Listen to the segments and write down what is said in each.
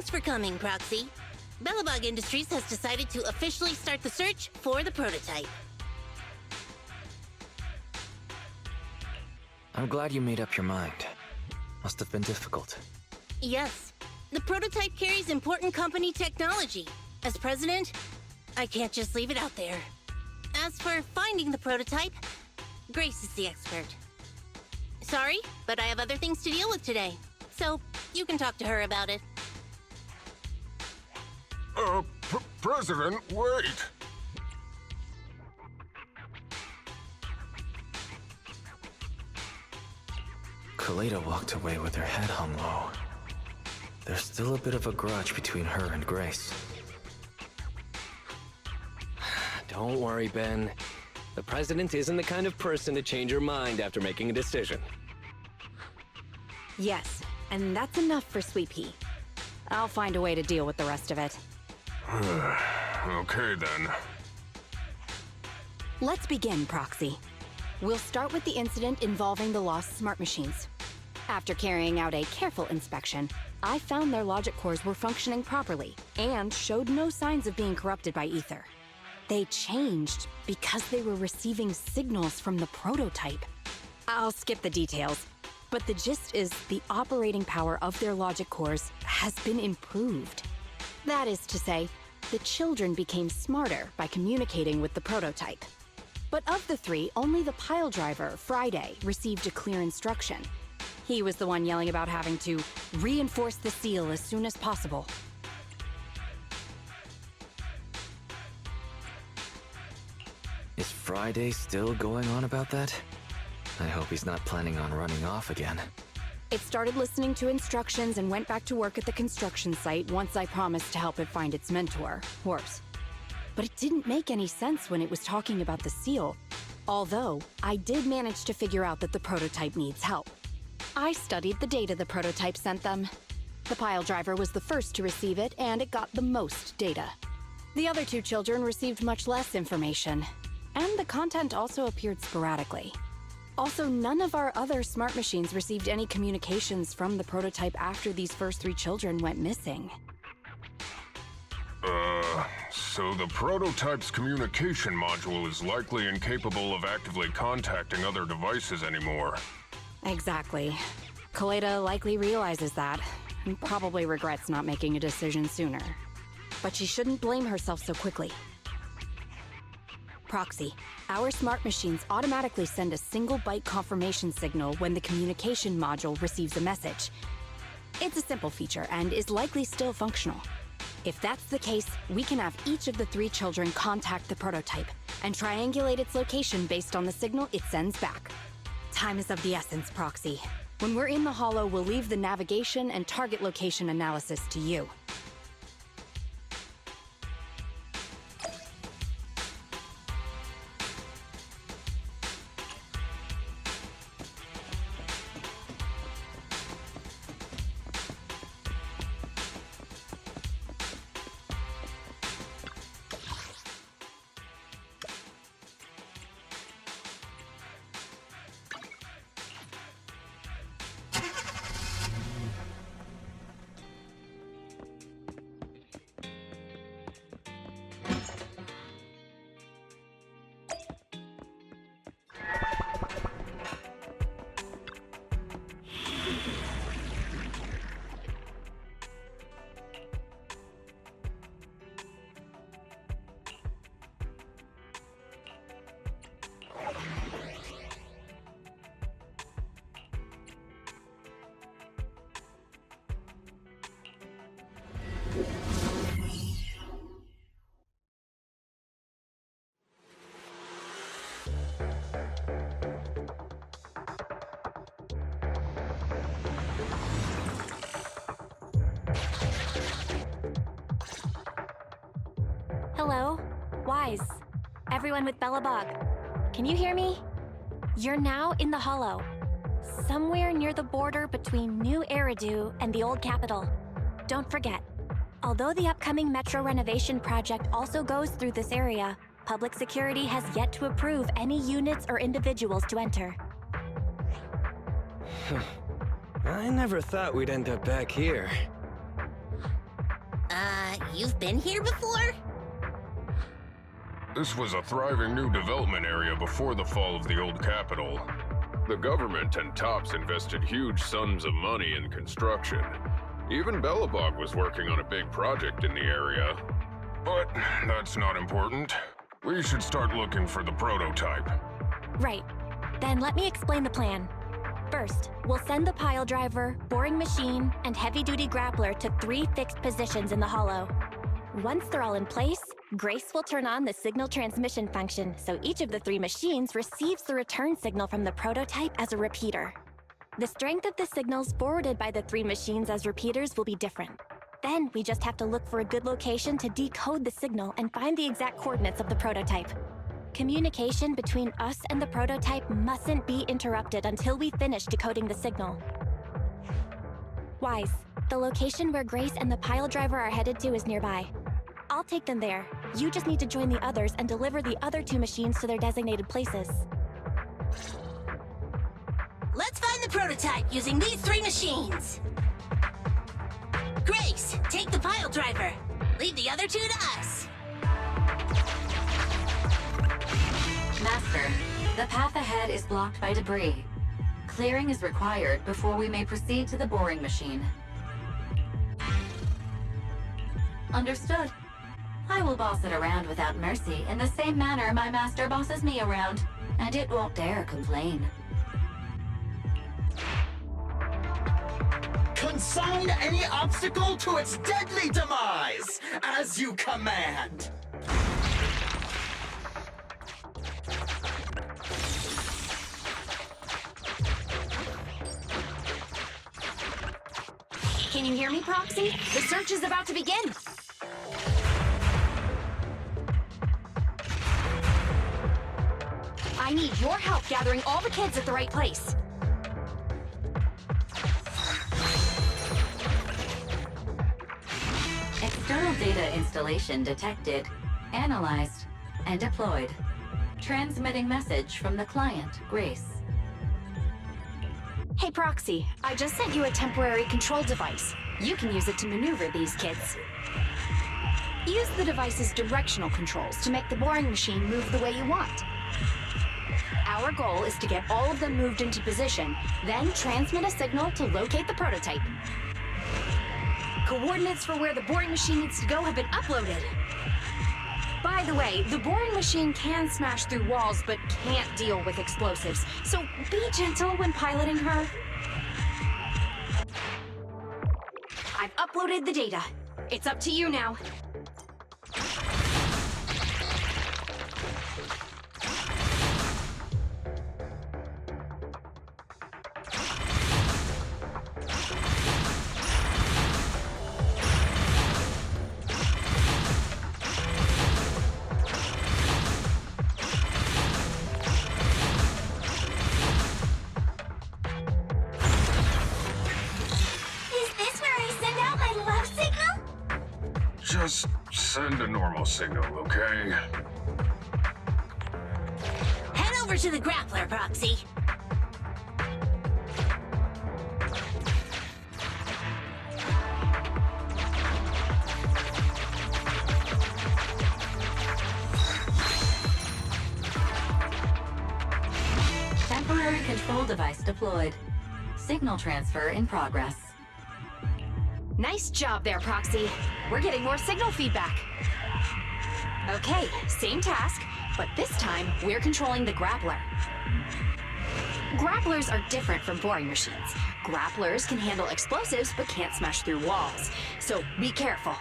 Thanks for coming, Proxy. Bellabog Industries has decided to officially start the search for the prototype. I'm glad you made up your mind. Must have been difficult. Yes. The prototype carries important company technology. As president, I can't just leave it out there. As for finding the prototype, Grace is the expert. Sorry, but I have other things to deal with today. So, you can talk to her about it. President, wait! Kaleda walked away with her head hung low. There's still a bit of a grudge between her and Grace. Don't worry, Ben. The president isn't the kind of person to change her mind after making a decision. Yes, and that's enough for Sweet Pea. I'll find a way to deal with the rest of it. Okay, then. Let's begin, Proxy. We'll start with the incident involving the lost smart machines. After carrying out a careful inspection, I found their logic cores were functioning properly and showed no signs of being corrupted by ether. They changed because they were receiving signals from the prototype. I'll skip the details, but the gist is the operating power of their logic cores has been improved. That is to say, the children became smarter by communicating with the prototype. But of the three, only the pile driver, Friday, received a clear instruction. He was the one yelling about having to reinforce the seal as soon as possible. Is Friday still going on about that? I hope he's not planning on running off again. It started listening to instructions and went back to work at the construction site once I promised to help it find its mentor, Horse. But it didn't make any sense when it was talking about the seal. Although, I did manage to figure out that the prototype needs help. I studied the data the prototype sent them. The pile driver was the first to receive it, and it got the most data. The other two children received much less information, and the content also appeared sporadically. Also, none of our other smart machines received any communications from the prototype after these first three children went missing. So the prototype's communication module is likely incapable of actively contacting other devices anymore. Exactly. Kaleda likely realizes that, and probably regrets not making a decision sooner. But she shouldn't blame herself so quickly. Proxy, our smart machines automatically send a single byte confirmation signal when the communication module receives a message. It's a simple feature and is likely still functional. If that's the case, we can have each of the three children contact the prototype and triangulate its location based on the signal it sends back. Time is of the essence, Proxy. When we're in the Hollow, we'll leave the navigation and target location analysis to you. Hello? Wise. Everyone with Bellabog. Can you hear me? You're now in the Hollow. Somewhere near the border between New Eridu and the Old Capital. Don't forget, although the upcoming metro renovation project also goes through this area, public security has yet to approve any units or individuals to enter. I never thought we'd end up back here. You've been here before? This was a thriving new development area before the fall of the old capital. The government and Tops invested huge sums of money in construction. Even Belobog was working on a big project in the area. But that's not important. We should start looking for the prototype. Right. Then let me explain the plan. First, we'll send the pile driver, boring machine, and heavy-duty grappler to 3 fixed positions in the hollow. Once they're all in place, Grace will turn on the signal transmission function, so each of the 3 machines receives the return signal from the prototype as a repeater. The strength of the signals forwarded by the 3 machines as repeaters will be different. Then we just have to look for a good location to decode the signal and find the exact coordinates of the prototype. Communication between us and the prototype mustn't be interrupted until we finish decoding the signal. Wise, the location where Grace and the pile driver are headed to is nearby. I'll take them there. You just need to join the others and deliver the other 2 machines to their designated places. Let's find the prototype using these 3 machines. Grace, take the pile driver. Leave the other 2 to us. Master, the path ahead is blocked by debris. Clearing is required before we may proceed to the boring machine. Understood. I will boss it around without mercy in the same manner my master bosses me around, and it won't dare complain. Consign any obstacle to its deadly demise, as you command. Can you hear me, Proxy? The search is about to begin. I need your help gathering all the kids at the right place. External data installation detected, analyzed, and deployed. Transmitting message from the client, Grace. Hey, Proxy, I just sent you a temporary control device. You can use it to maneuver these kids. Use the device's directional controls to make the boring machine move the way you want. Our goal is to get all of them moved into position, then transmit a signal to locate the prototype. Coordinates for where the boring machine needs to go have been uploaded. By the way, the boring machine can smash through walls, but can't deal with explosives, so be gentle when piloting her. I've uploaded the data. It's up to you now. Just send a normal signal, okay? Head over to the grappler, Proxy. Temporary control device deployed. Signal transfer in progress. Nice job there, Proxy. We're getting more signal feedback. Okay, same task, but this time we're controlling the grappler. Grapplers are different from boring machines. Grapplers can handle explosives but can't smash through walls, so be careful.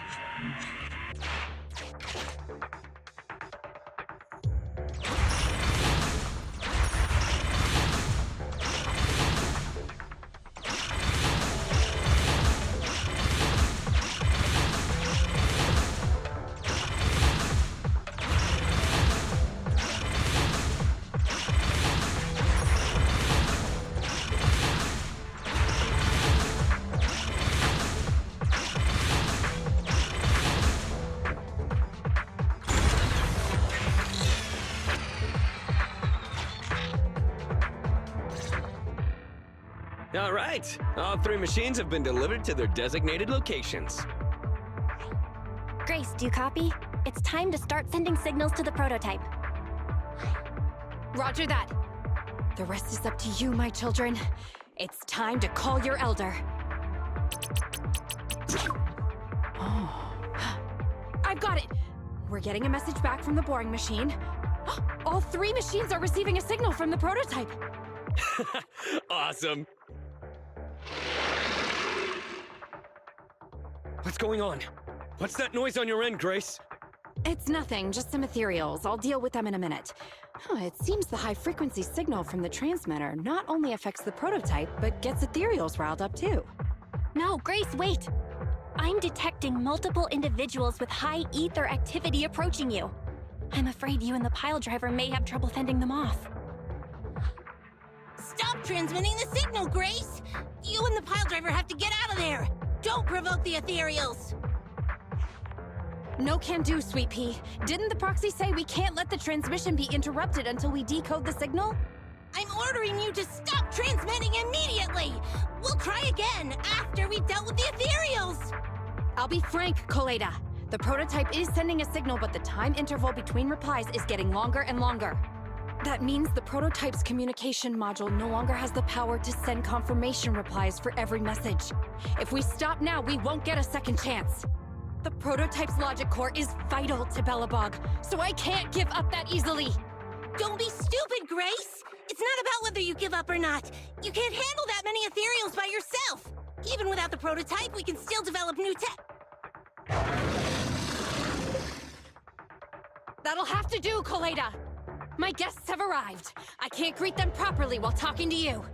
All right, all 3 machines have been delivered to their designated locations. Grace, do you copy? It's time to start sending signals to the prototype. Roger that. The rest is up to you, my children. It's time to call your elder. Oh. I've got it! We're getting a message back from the boring machine. All 3 machines are receiving a signal from the prototype. Awesome. What's going on? What's that noise on your end, Grace? It's nothing, just some ethereals. I'll deal with them in a minute. It seems the high-frequency signal from the transmitter not only affects the prototype, but gets ethereals riled up too. No, Grace, wait! I'm detecting multiple individuals with high ether activity approaching you. I'm afraid you and the pile driver may have trouble fending them off. Stop transmitting the signal, Grace! You and the pile driver have to get out of there! Don't provoke the ethereals! No can do, Sweet Pea. Didn't the proxy say we can't let the transmission be interrupted until we decode the signal? I'm ordering you to stop transmitting immediately! We'll try again after we've dealt with the ethereals! I'll be frank, Coleda. The prototype is sending a signal, but the time interval between replies is getting longer and longer. That means the prototype's communication module no longer has the power to send confirmation replies for every message. If we stop now, we won't get a second chance. The prototype's logic core is vital to Belobog, so I can't give up that easily. Don't be stupid, Grace! It's not about whether you give up or not. You can't handle that many ethereals by yourself. Even without the prototype, we can still develop new tech. That'll have to do, Coleda. My guests have arrived. I can't greet them properly while talking to you.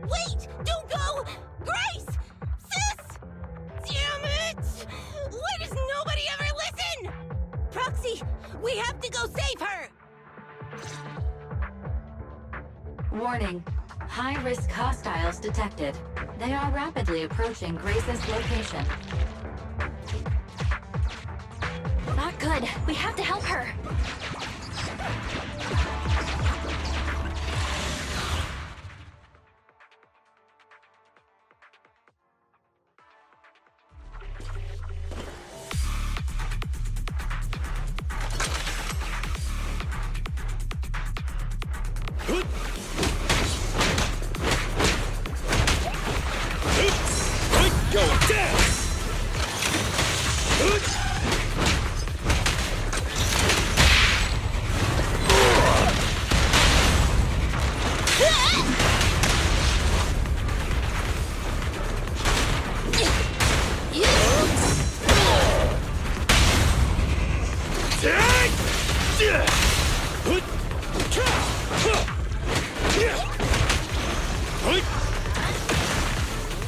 Wait! Don't go! Grace! Sis! Damn it! Why does nobody ever listen? Proxy, we have to go save her! Warning. High-risk hostiles detected. They are rapidly approaching Grace's location. Not good. We have to help her. Going down!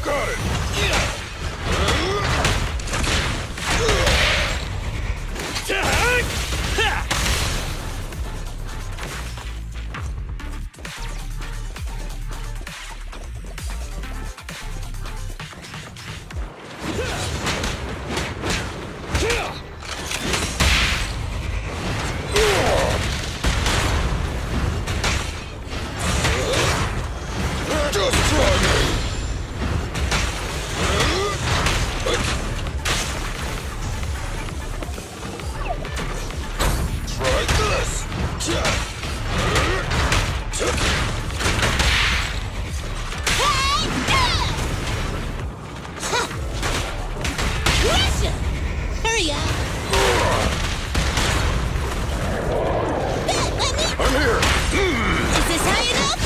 Got it! Just try me! Try this! Russia! Hurry up! Let me... I'm here! Is this high enough?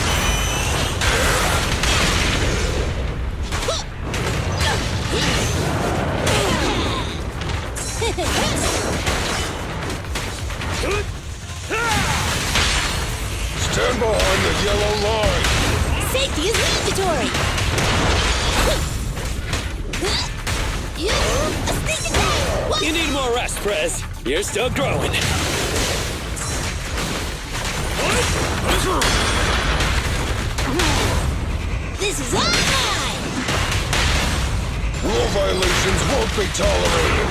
Stand behind the yellow line! Safety is mandatory! A sneak attack! What? You need more rest, Prez. You're still growing. This is our time! Rule violations won't be tolerated!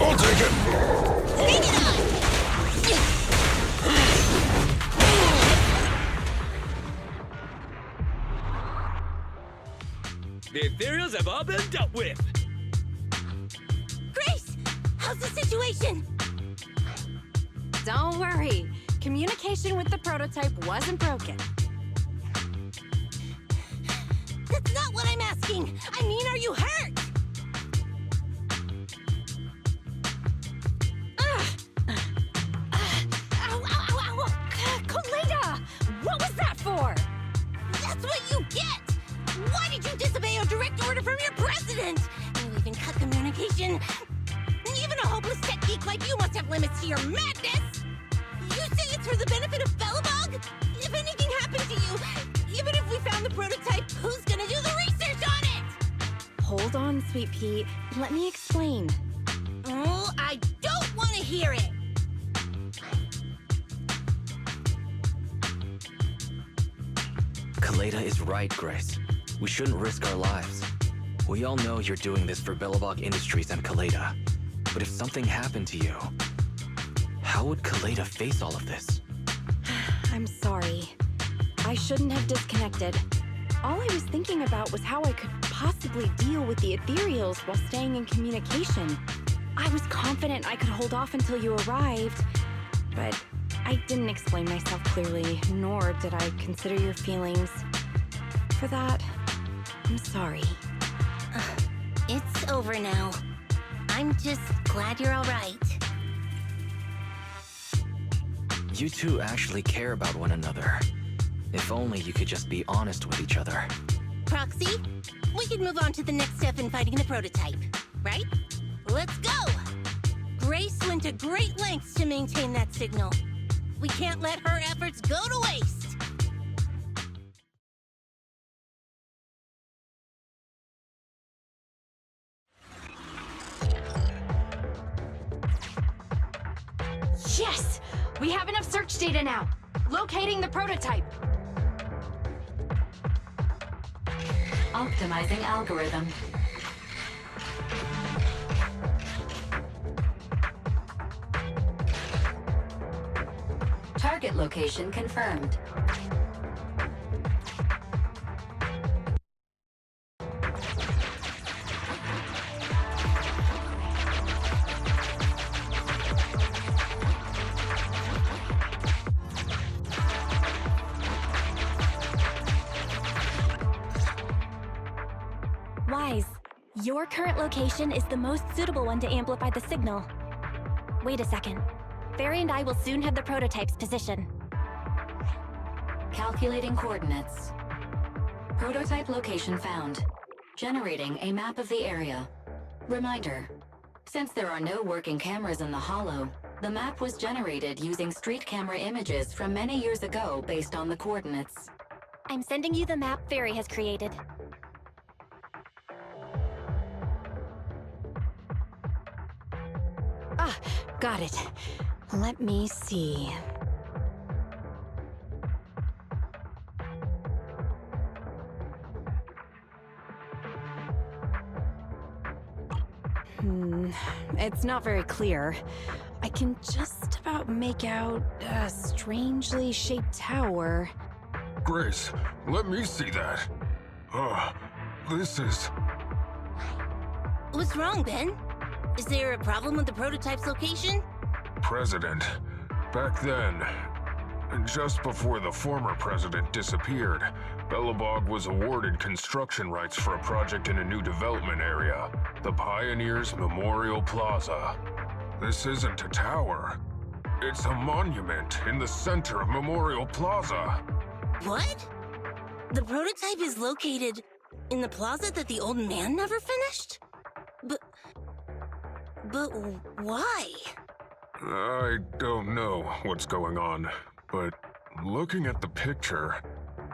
I'll take it! Bring it on! The ethereals have all been dealt with. How's the situation? Don't worry. Communication with the prototype wasn't broken. That's not what I'm asking. I mean, are you hurt? Ow, ow, ow, ow! Kaleda! What was that for? That's what you get! Why did you disobey a direct order from your president? You even cut communication. Even a hopeless tech geek like you must have limits to your madness! You say it's for the benefit of Belobog? If anything happened to you, even if we found the prototype, who's gonna do the research on it? Hold on, Sweet Pea. Let me explain. Oh, I don't want to hear it! Kaleda is right, Grace. We shouldn't risk our lives. We all know you're doing this for Belobog Industries and Kaleda. But if something happened to you, how would Kaleda face all of this? I'm sorry. I shouldn't have disconnected. All I was thinking about was how I could possibly deal with the ethereals while staying in communication. I was confident I could hold off until you arrived, but I didn't explain myself clearly, nor did I consider your feelings. For that, I'm sorry. It's over now. I'm just glad you're all right. You two actually care about one another. If only you could just be honest with each other. Proxy, we can move on to the next step in fighting the prototype, right? Let's go! Grace went to great lengths to maintain that signal. We can't let her efforts go to waste! Yes! We have enough search data now! Locating the prototype! Optimizing algorithm. Target location confirmed. Wise, your current location is the most suitable one to amplify the signal. Wait a second. Barry and I will soon have the prototype's position. Calculating coordinates. Prototype location found. Generating a map of the area. Reminder. Since there are no working cameras in the hollow, the map was generated using street camera images from many years ago based on the coordinates. I'm sending you the map Barry has created. Ah, got it. Let me see. It's not very clear. I can just about make out a strangely shaped tower. Grace, let me see that. This is... What's wrong, Ben? Is there a problem with the prototype's location? President. Back then, just before the former president disappeared, Belobog was awarded construction rights for a project in a new development area, the Pioneers Memorial Plaza. This isn't a tower. It's a monument in the center of Memorial Plaza. What? The prototype is located in the plaza that the old man never finished? But why? I don't know what's going on, but looking at the picture,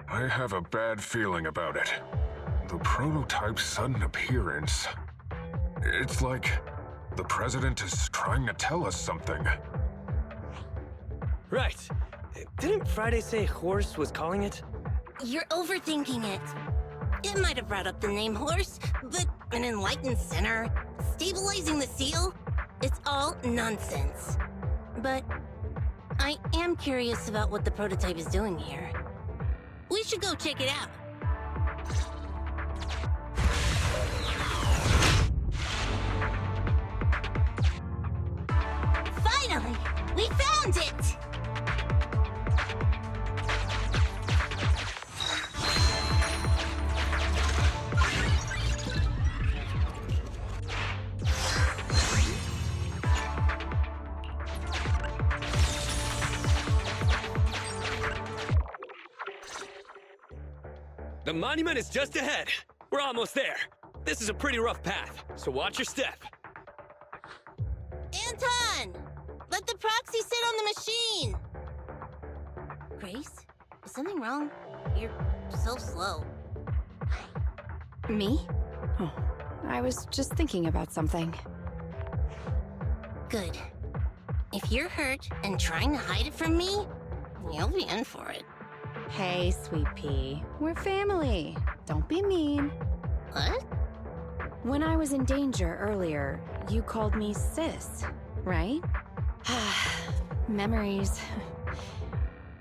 I have a bad feeling about it. The prototype's sudden appearance. It's like the president is trying to tell us something. Right. Didn't Friday say Horse was calling it? You're overthinking it. It might have brought up the name Horse, but an enlightened center, stabilizing the seal, it's all nonsense. But I am curious about what the prototype is doing here. We should go check it out. The monument is just ahead. We're almost there. This is a pretty rough path, so watch your step. Anton! Let the proxy sit on the machine! Grace? Is something wrong? You're so slow. Me? Oh, I was just thinking about something. Good. If you're hurt and trying to hide it from me, you'll be in for it. Hey, Sweet Pea. We're family. Don't be mean. What? When I was in danger earlier, you called me sis, right? Memories.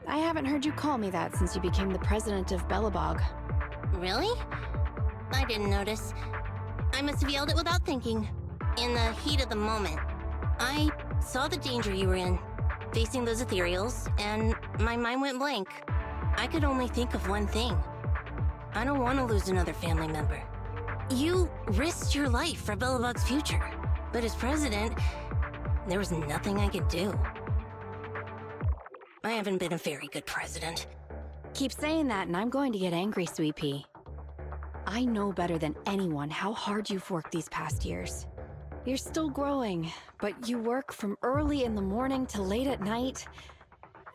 I haven't heard you call me that since you became the president of Belobog. Really? I didn't notice. I must have yelled it without thinking. In the heat of the moment. I saw the danger you were in, facing those ethereals, and my mind went blank. I could only think of one thing. I don't want to lose another family member. You risked your life for Belobog's future, but as president, there was nothing I could do. I haven't been a very good president. Keep saying that and I'm going to get angry, Sweet Pea. I know better than anyone how hard you've worked these past years. You're still growing, but you work from early in the morning to late at night.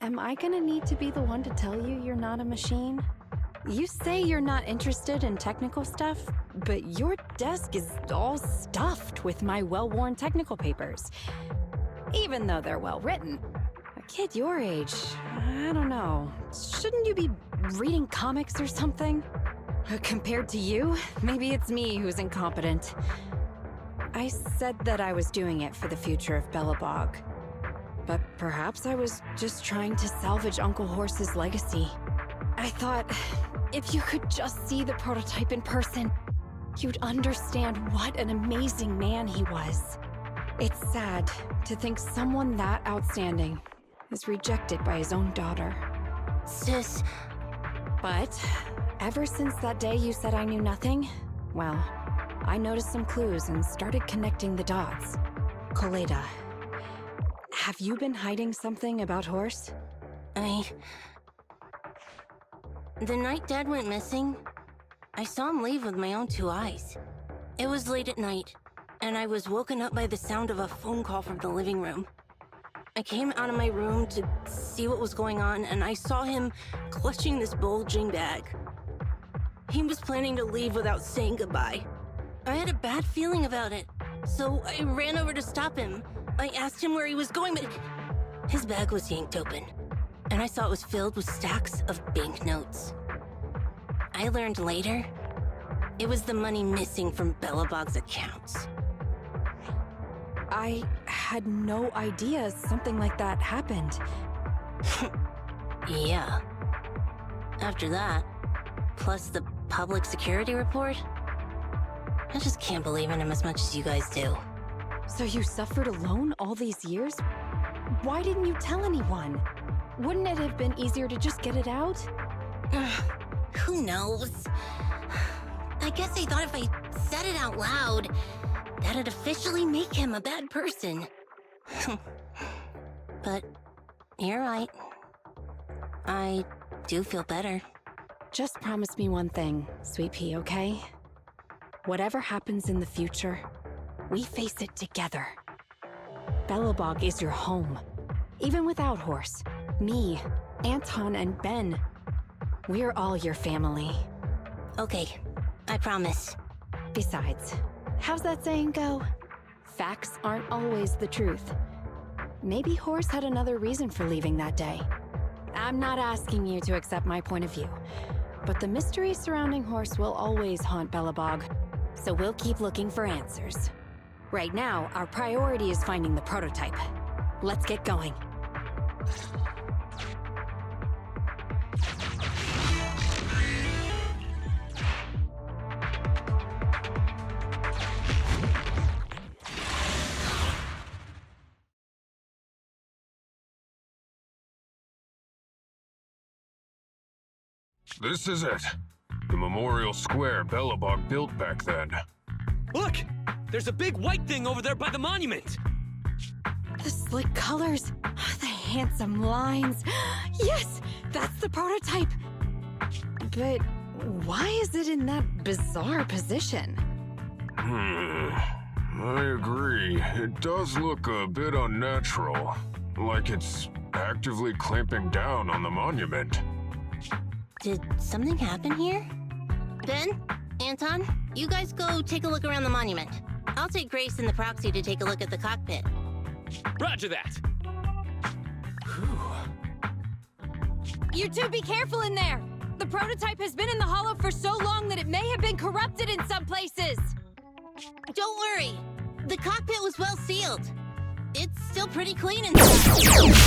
Am I gonna need to be the one to tell you you're not a machine? You say you're not interested in technical stuff, but your desk is all stuffed with my well-worn technical papers. Even though they're well-written. A kid your age, I don't know. Shouldn't you be reading comics or something? Compared to you, maybe it's me who's incompetent. I said that I was doing it for the future of Belobog. But perhaps I was just trying to salvage Uncle Horse's legacy. I thought, if you could just see the prototype in person, you'd understand what an amazing man he was. It's sad to think someone that outstanding is rejected by his own daughter. Sis. But ever since that day you said I knew nothing, well, I noticed some clues and started connecting the dots. Koleda, have you been hiding something about Horse? The night Dad went missing, I saw him leave with my own two eyes. It was late at night, and I was woken up by the sound of a phone call from the living room. I came out of my room to see what was going on, and I saw him clutching this bulging bag. He was planning to leave without saying goodbye. I had a bad feeling about it, so I ran over to stop him. I asked him where he was going, but his bag was yanked open, and I saw it was filled with stacks of banknotes. I learned later, it was the money missing from Belobog's accounts. I had no idea something like that happened. Yeah. After that, plus the public security report, I just can't believe in him as much as you guys do. So you suffered alone all these years? Why didn't you tell anyone? Wouldn't it have been easier to just get it out? Who knows? I guess I thought if I said it out loud, that'd officially make him a bad person. But you're right. I do feel better. Just promise me one thing, Sweet Pea, okay? Whatever happens in the future, we face it together. Belobog is your home. Even without Horse, me, Anton, and Ben, we're all your family. Okay, I promise. Besides, how's that saying go? Facts aren't always the truth. Maybe Horse had another reason for leaving that day. I'm not asking you to accept my point of view, but the mystery surrounding Horse will always haunt Belobog, so we'll keep looking for answers. Right now, our priority is finding the prototype. Let's get going. This is it. The memorial square Belobog built back then. Look! There's a big white thing over there by the monument! The slick colors, the handsome lines. Yes, that's the prototype. But Why is it in that bizarre position? I agree. It does look a bit unnatural. Like it's actively clamping down on the monument. Did something happen here? Ben? Anton? You guys go take a look around the monument. I'll take Grace and the proxy to take a look at the cockpit. Roger that. You two be careful in there! The prototype has been in the hollow for so long that it may have been corrupted in some places! Don't worry. The cockpit was well sealed. It's still pretty clean inside.